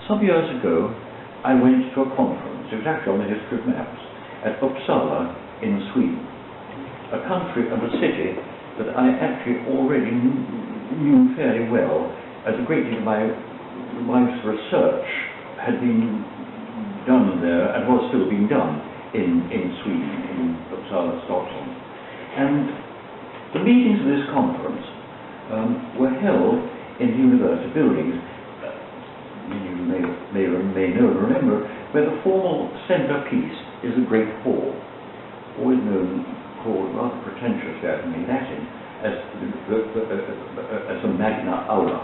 Some years ago, I went to a conference, it was actually on the history of maps, at Uppsala in Sweden, a country and a city that I actually already knew fairly well, as a great deal of my wife's research had been done there and was still being done in Sweden, in Uppsala, Stockholm. And the meetings of this conference were held in the university buildings. Many of you may know and remember, where the formal centrepiece is the Great Hall, always known, called rather pretentiously in Latin, as the Magna Aula,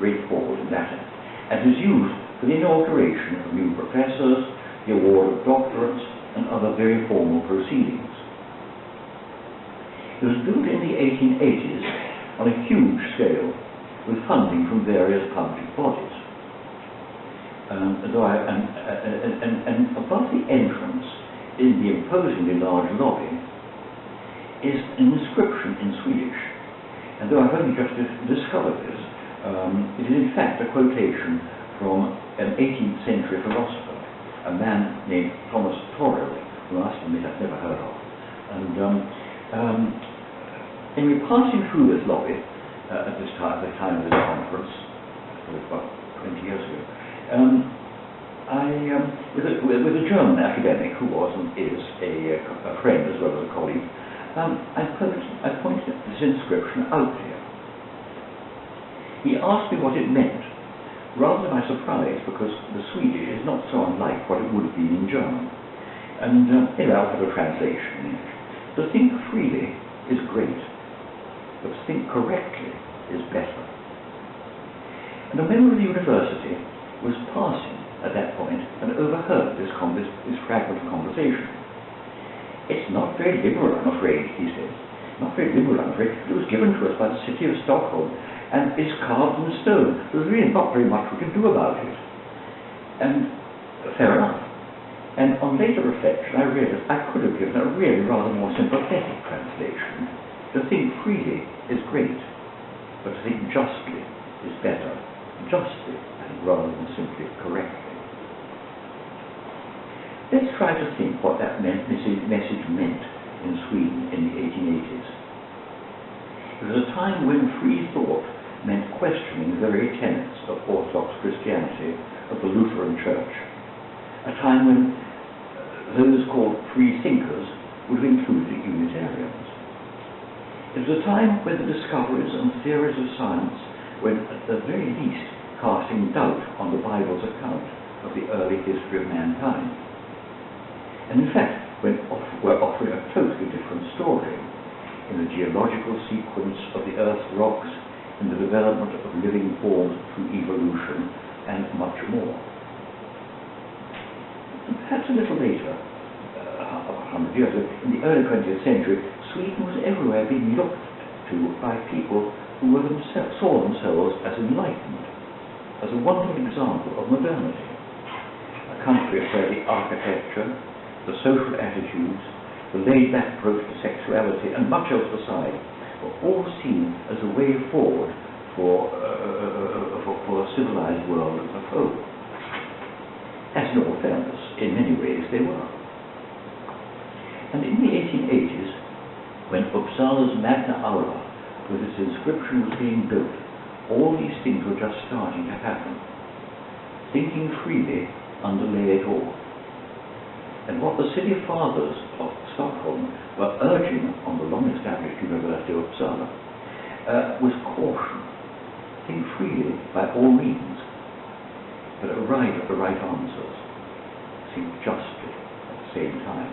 Great Hall in Latin, and is used for the inauguration of new professors, the award of doctorates, and other very formal proceedings. It was built in the 1880s on a huge scale, with funding from various public bodies. And above the entrance, in the imposingly large lobby, is an inscription in Swedish. And though I've only just discovered this, it is in fact a quotation from an 18th century philosopher, a man named Thomas Torrell, who I must admit I've never heard of. And anyway, passing through this lobby at the time of this conference, it was about 20 years ago, with a German academic who was and is a friend as well as a colleague, I pointed this inscription out to him. He asked me what it meant, rather to my surprise, because the Swedish is not so unlike what it would have been in German. And anyway, I'll have a translation. To think freely is great, but to think correctly is better. And a member of the university was passing at that point and overheard this fragment of conversation. "It's not very liberal, I'm afraid," he said. "Not very liberal, I'm afraid. It was given to us by the city of Stockholm, and it's carved in stone. There's really not very much we can do about it." And fair enough. And on later reflection, I realized I could have given a really rather more sympathetic translation. To think freely is great, but to think justly is better. Justly, rather than simply correctly. Let's try to think what that message meant in Sweden in the 1880s. It was a time when free thought meant questioning the very tenets of Orthodox Christianity, of the Lutheran Church. A time when those called free thinkers would have included Unitarians. It was a time when the discoveries and theories of science were at the very least casting doubt on the Bible's account of the early history of mankind. And in fact, we're offering a totally different story in the geological sequence of the Earth's rocks, in the development of living forms through evolution, and much more. And perhaps a little later, 100 years ago, in the early 20th century, Sweden was everywhere being looked to by people who saw themselves as enlightened, as a wonderful example of modernity. A country where the architecture, the social attitudes, the laid-back approach to sexuality, and much else beside, were all seen as a way forward for a civilized world as a whole. As in all fairness, in many ways they were. And in the 1880s, when Uppsala's Magna Aula, with its inscription, was being built, all these things were just starting to happen. Thinking freely underlay it all. And what the city fathers of Stockholm were urging on the long-established University of Uppsala was caution. Think freely by all means, but arrive at the right answers. Think justly at the same time.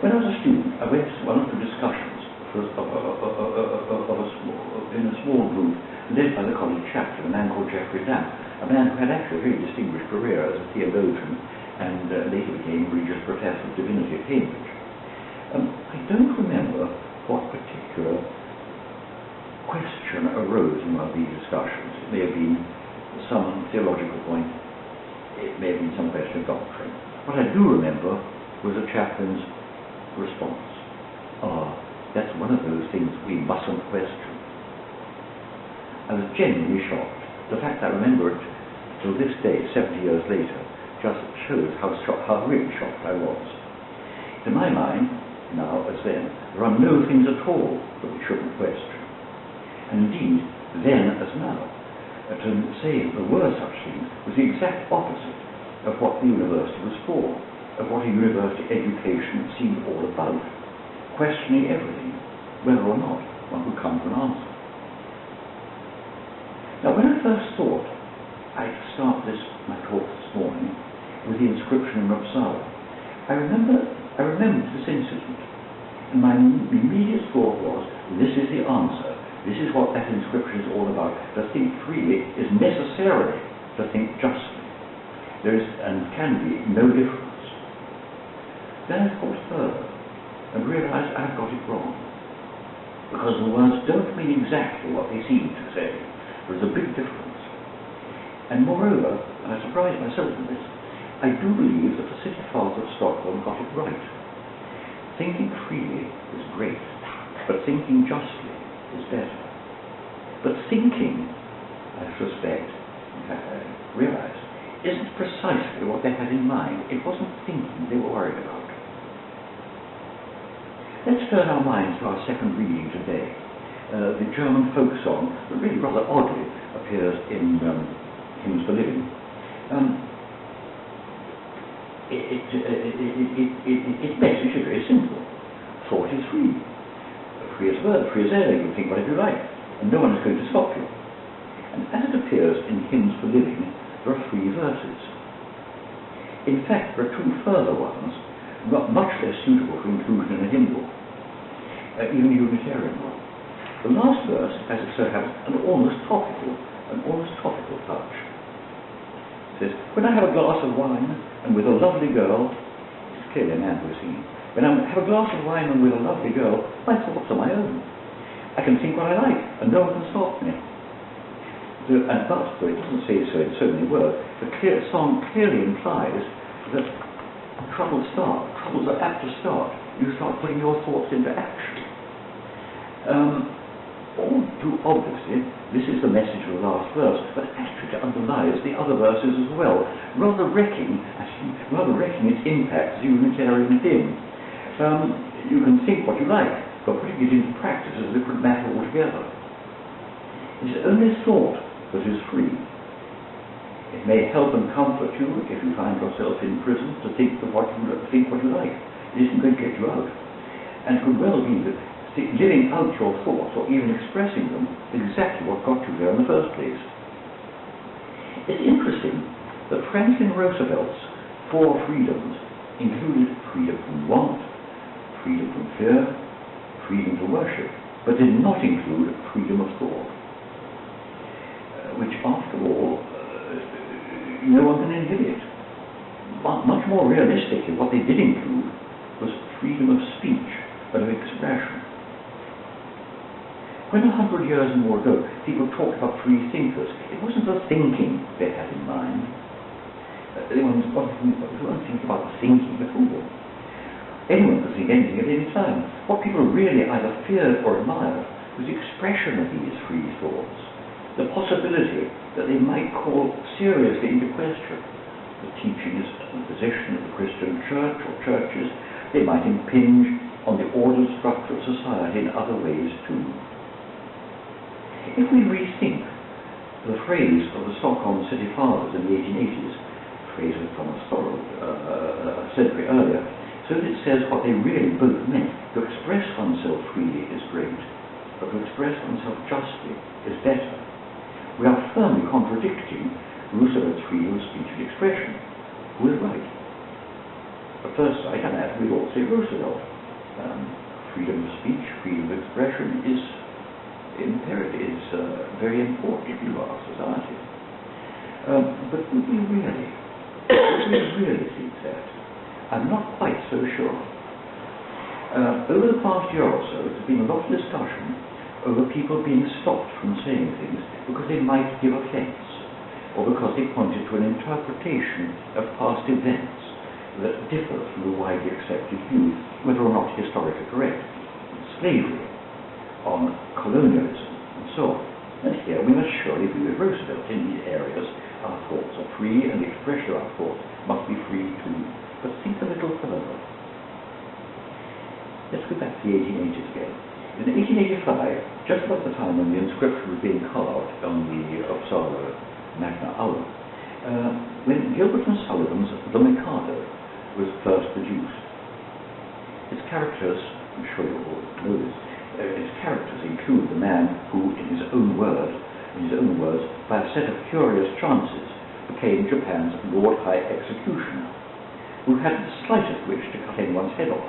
When I was a student, I went to one of the discussions in a small group led by the college chaplain, a man called Geoffrey Lamb, a man who had actually a very distinguished career as a theologian and later became Regius Professor of Divinity at Cambridge. I don't remember what particular question arose in one of these discussions. It may have been some theological point, it may have been some question of doctrine. What I do remember was the chaplain's response. That's one of those things we mustn't question. I was genuinely shocked The fact I remember it till this day, 70 years later, just shows how really shocked I was. To my mind, now as then, there are no things at all that we shouldn't question. And indeed, then as now, to say that there were such things was the exact opposite of what the university was for, of what a university education seemed all about, questioning everything, whether or not one could come to an answer. Now, when I first thought I'd start my talk this morning with the inscription in Uppsala, I remembered this incident, and my immediate thought was, this is the answer. This is what that inscription is all about. To think freely is necessarily to think justly. There is and can be no difference. Then I thought further and realized I've got it wrong, because the words don't mean exactly what they seem to say. There is a big difference. And moreover, I surprised myself with this, I do believe that the city father of Stockholm got it right. Thinking freely is great, but thinking justly is better. But thinking, I suspect, in fact I realize, isn't precisely what they had in mind. It wasn't thinking they were worried about. Let's turn our minds to our second reading today, the German folk song that really rather oddly appears in Hymns for Living. Its message is very simple. Thought is free. Free as a bird, free as air. You can think whatever you like, and no one is going to stop you. And as it appears in Hymns for Living, there are 3 verses. In fact, there are 2 further ones, much less suitable for inclusion in a hymn book, even a Unitarian one. The last verse has, it so happens, an almost topical touch. It says, when I have a glass of wine and with a lovely girl, it's clearly a man who is singing, when I have a glass of wine and with a lovely girl, my thoughts are my own. I can think what I like, and no one can stop me. But though it doesn't say so in so many words, the song clearly implies that troubles are apt to start. You start putting your thoughts into action. All too obviously, this is the message of the last verse, but actually underlies the other verses as well, rather wrecking its impact as a Unitarian hymn. You can think what you like, but putting it into practice is a different matter altogether. It is only thought that is free. It may help and comfort you if you find yourself in prison to think what you like. It isn't going to get you out. And it could well be that living out your thoughts or even expressing them is exactly what got you there in the first place. It's interesting that Franklin Roosevelt's 4 freedoms included freedom from want, freedom from fear, freedom to worship, but did not include freedom of thought, which after all, no one can inhibit. But much more realistically, what they did include was freedom of speech and of expression. When 100 years and more ago, people talked about free thinkers, it wasn't the thinking they had in mind. They weren't thinking about the thinking at all. Anyone could think anything at any time. What people really either feared or admired was the expression of these free thoughts, the possibility that they might call seriously into question the teachings and the position of the Christian church or churches. They might impinge on the ordered structure of society in other ways too. If we rethink the phrase of the Stockholm City Fathers in the 1880s, a phrase of Thomas Thorold a century earlier, so that it says what they really both meant. To express oneself freely is great, but to express oneself justly is better. We are firmly contradicting Roosevelt's freedom of speech and expression. Who is right? At first sight, and as we all say Roosevelt, freedom of speech, freedom of expression is imperative, is very important to our society. But would we really think that? I'm not quite so sure. Over the past year or so, there's been a lot of discussion over people being stopped from saying things because they might give offense, or because they pointed to an interpretation of past events that differ from the widely accepted view, whether or not historically correct. Slavery, on colonialism, and so on. And here we must surely be with Roosevelt. In these areas, our thoughts are free, and the expression of our thoughts must be free too. But think a little further. Let's go back to the 1880s again. In 1885, just about the time when the inscription was being carved on the Uppsala Magna Aula, when Gilbert and Sullivan's The Mikado was first produced. Its characters, I'm sure you all know this, its characters include the man who, in his own words, by a set of curious chances, became Japan's Lord High Executioner, who had the slightest wish to cut anyone's head off.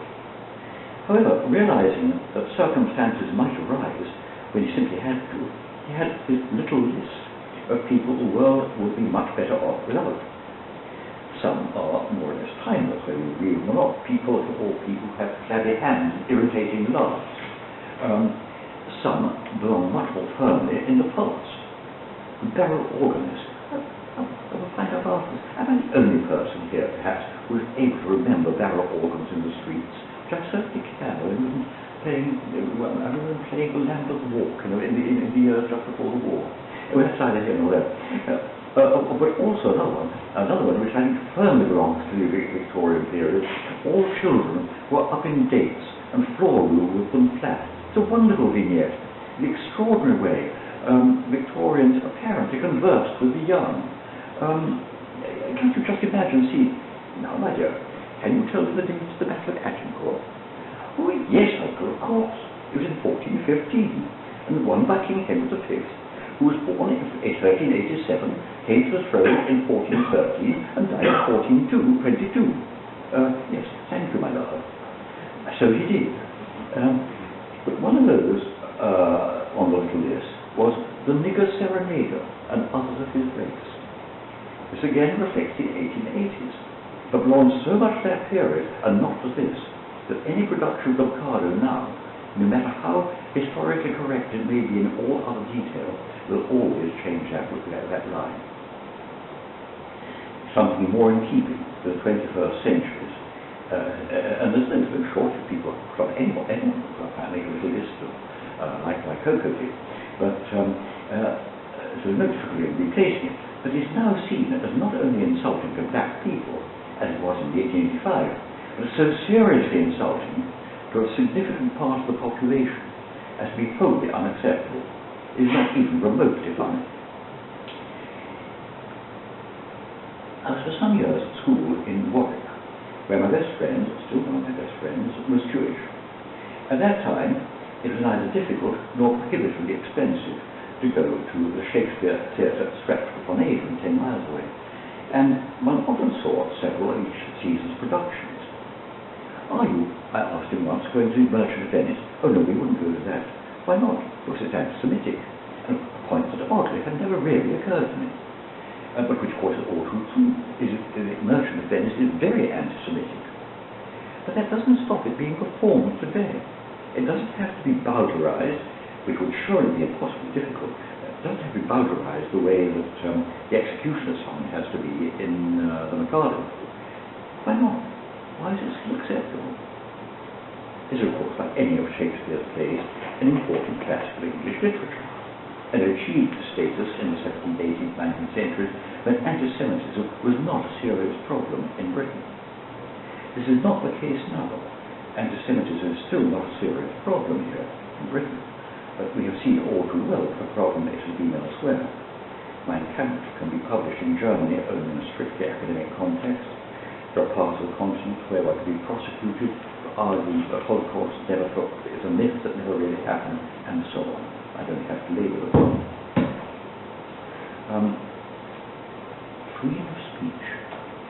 However, realizing that circumstances might arise when he simply had to, he had this little list of people the world would be much better off without. Some are more or less timeless, whether you read them or not. People who have flabby hands and irritating laughs. Some belong much more firmly in the past. The barrel organist. I will find out afterwards. Am I the only person here, perhaps, who is able to remember barrel organs in the streets? Which I certainly can. I remember playing the Lambeth Walk, in the years just before the war. Well, that's either here nor there. But also another one which I think firmly belongs to the Victorian period. All children were up in dates and floor ruled with them flat. It's a wonderful vignette. The extraordinary way Victorians apparently conversed with the young. Can't you just imagine, now my dear, can you tell me the dates of the Battle of Agincourt? Oh yes, Uncle, of course. It was in 1415, and won by King Henry V, who was born in 1387, came to the throne in 1413, and died in 1422. Yes, thank you, my love. So he did. But one of those on the little list was the Nigger Serenader and others of his race. This again reflects the 1880s, but belongs so much to that period, and not to this, that any production of the Mikado now, no matter how historically correct it may be in all other detail, will always change that line. Something more in keeping with the 21st centuries. And there's no shortage of people from anyone can make a little list of, like Coco did. But so there's no difficulty in replacing it. But it's now seen as not only insulting to black people, as it was in 1885, but so seriously insulting to a significant part of the population as to be wholly unacceptable. It is not even remotely funny. I was for some years at school in Warwick, where my best friend, still one of my best friends, was Jewish. At that time, it was neither difficult nor prohibitively expensive to go to the Shakespeare Theatre at Stratford-upon-Avon, 10 miles away, and one often saw several of each season's productions. Are you, I asked him once, going to Merchant of Venice? Oh no, we wouldn't go to that. Why not? Because it's anti-Semitic. A point that oddly had never really occurred to me. But which of course is all too true. Merchant of Venice is very anti-Semitic. But that doesn't stop it being performed today. It doesn't have to be Bowdlerized, which would surely be impossibly difficult. It doesn't have to be Bowdlerized the way that the Executioner song has to be in the Mikado. Why not? Why is it still acceptable? This is, of course, like any of Shakespeare's plays, an important classical English literature, and achieved the status in the 17th, 18th, 19th centuries when anti-Semitism was not a serious problem in Britain. This is not the case now. Anti-Semitism is still not a serious problem here in Britain, but we have seen all too well the problem it has been elsewhere. Mein Kampf can be published in Germany only in a strictly academic context. There are parts of the continent where one can be prosecuted for arguing that the Holocaust is a myth that never really happened, and so on. I don't have to label it. Freedom of speech,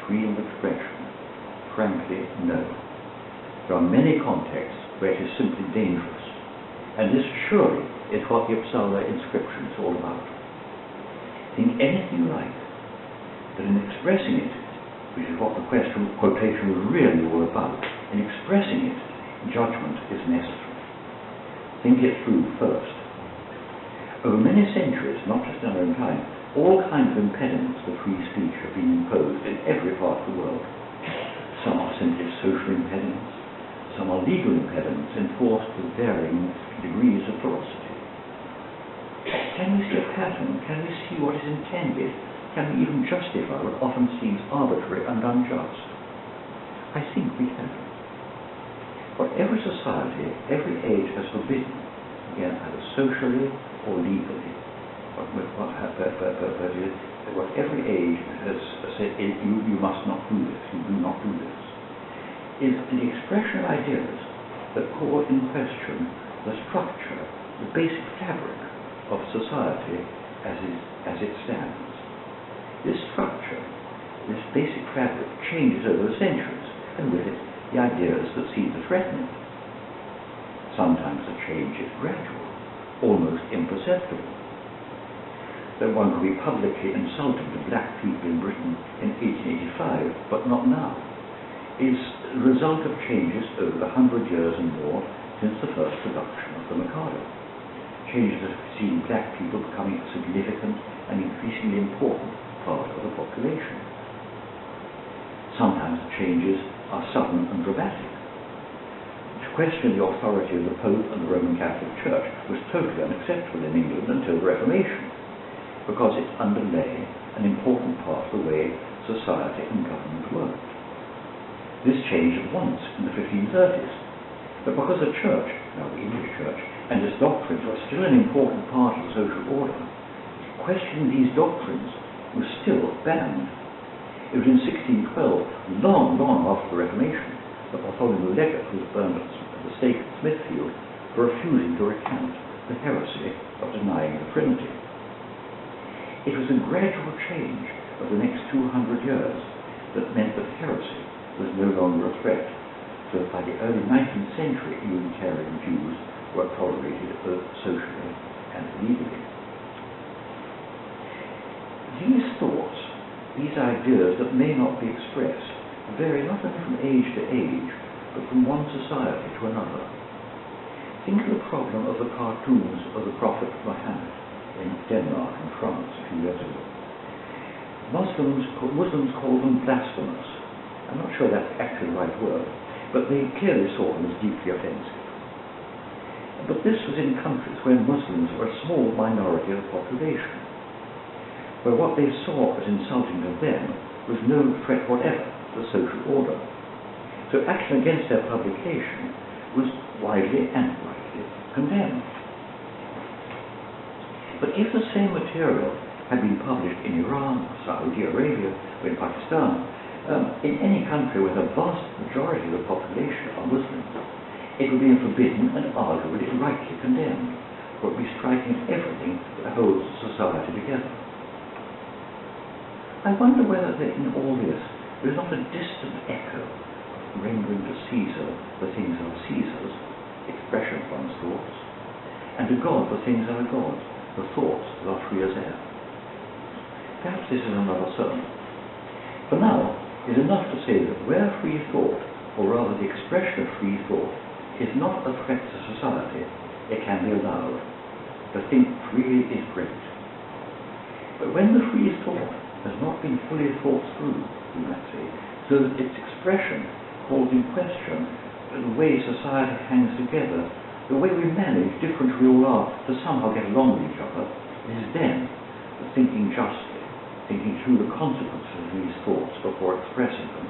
freedom of expression, frankly, no. There are many contexts where it is simply dangerous, and this surely is what the Uppsala inscription is all about. Think anything you like, but in expressing it, which is what the quotation was really all about, in expressing it, judgment is necessary. Think it through first. Over many centuries, not just in our own time, all kinds of impediments to free speech have been imposed in every part of the world. Some are simply social impediments, some are legal impediments enforced with varying degrees of ferocity. Can we see a pattern? Can we see what is intended? Can we even justify what often seems arbitrary and unjust? I think we can. What every society, every age has forbidden, again, either socially or legally, what every age has said, you must not do this, you do not do this, is the expression of ideas that call in question the structure, the basic fabric of society as it stands. This structure, this basic fabric, changes over the centuries, and with it the ideas that seem to threaten it. Sometimes the change is gradual, almost imperceptible. That one could be publicly insulting to black people in Britain in 1885, but not now, is the result of changes over the 100 years and more since the first production of the Mikado. Changes that have seen black people becoming a significant and increasingly important part of the population. Sometimes the changes are sudden and dramatic. To question the authority of the Pope and the Roman Catholic Church was totally unacceptable in England until the Reformation, because it underlay an important part of the way society and government worked. This changed at once in the 1530s, but because the Church, now the English Church, and its doctrines were still an important part of the social order, questioning these doctrines was still banned. It was in 1612, long after the Reformation, that Bartholomew Leggett was burned at the stake at Smithfield for refusing to recant the heresy of denying the Trinity. It was a gradual change of the next 200 years that meant that heresy was no longer a threat, so that by the early 19th century Unitarian Jews were tolerated both socially and legally. These thoughts, these ideas that may not be expressed, vary not only from age to age, but from one society to another. Think of the problem of the cartoons of the Prophet Muhammad in Denmark and France a few years ago. Muslims call them blasphemous. I'm not sure that's actually the right word, but they clearly saw them as deeply offensive. But this was in countries where Muslims were a small minority of the population, where what they saw as insulting to them was no threat whatever to the social order. So action against their publication was widely and rightly condemned. But if the same material had been published in Iran, Saudi Arabia, or in Pakistan, in any country where the vast majority of the population are Muslims, it would be forbidden and arguably rightly condemned, for it would be striking at everything that holds society together. I wonder whether in all this there is not a distant echo of rendering to Caesar the things that are Caesar's, expression of one's thoughts, and to God the things that are God's, the thoughts that are free as air. Perhaps this is another sermon. For now, it is enough to say that where free thought, or rather the expression of free thought, is not a threat to society, it can be allowed. To think freely is great. But when the free thought has not been fully thought through, you might say, so that its expression calls in question the way society hangs together, the way we manage, different we all are, to somehow get along with each other, it is then that thinking justly, thinking through the consequences of these thoughts before expressing them,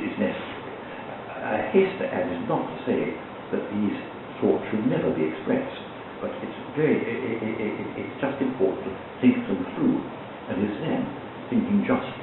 is necessary. I hasten to add is not to say that these thoughts should never be expressed, but it's just important to think them through, and is then thinking justly